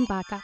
bata.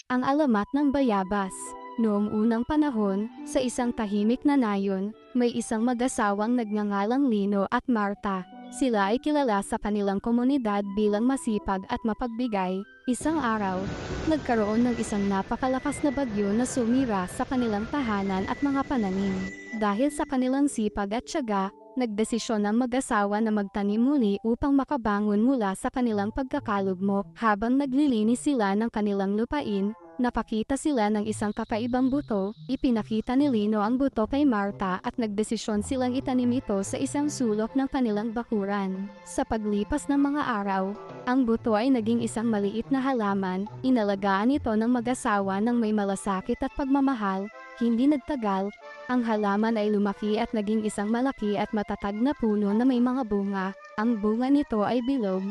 Ang alamat ng bayabas. Noong unang panahon, sa isang tahimik na nayon, may isang mag-asawang nagngangalang Lino at Marta. Sila ay kilala sa kanilang komunidad bilang masipag at mapagbigay. Isang araw, nagkaroon ng isang napakalakas na bagyo na sumira sa kanilang tahanan at mga pananim. Dahil sa kanilang sipag at tiyaga, nagdesisyon ang mag-asawa na magtanim muli upang makabangon mula sa kanilang pagkakalugmok. Habang naglilinis sila ng kanilang lupain, napakita sila ng isang kakaibang buto. Ipinakita ni Lino ang buto kay Marta at nagdesisyon silang itanim ito sa isang sulok ng kanilang bakuran. Sa paglipas ng mga araw, ang buto ay naging isang maliit na halaman. Inalagaan ito ng mag-asawa ng may malasakit at pagmamahal. Hindi nagtagal, ang halaman ay lumaki at naging isang malaki at matatag na puno na may mga bunga. Ang bunga nito ay bilog,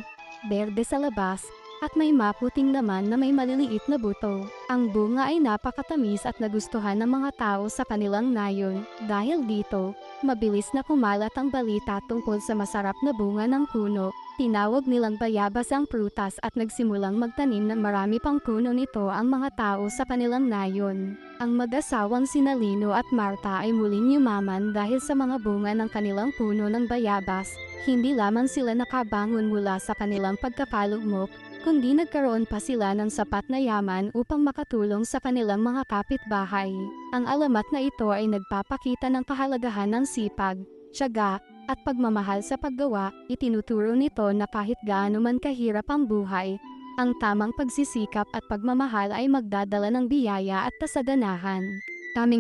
berde sa labas, at may maputing laman na may maliliit na buto. Ang bunga ay napakatamis at nagustuhan ng mga tao sa kanilang nayon. Dahil dito, mabilis na kumalat ang balita tungkol sa masarap na bunga ng puno. Tinawag nilang bayabas ang prutas at nagsimulang magtanim ng marami pang puno nito ang mga tao sa kanilang nayon. Ang mag-asawang sina Lino at Marta ay muling yumaman dahil sa mga bunga ng kanilang puno ng bayabas. Hindi lamang sila nakabangon mula sa kanilang pagkakalugmok, kundi nagkaroon pa sila ng sapat na yaman upang makatulong sa kanilang mga kapitbahay. Ang alamat na ito ay nagpapakita ng kahalagahan ng sipag, tiyaga, at pagmamahal sa paggawa. Itinuturo nito na kahit gaano man kahirap ang buhay, ang tamang pagsisikap at pagmamahal ay magdadala ng biyaya at kasaganahan. Kaming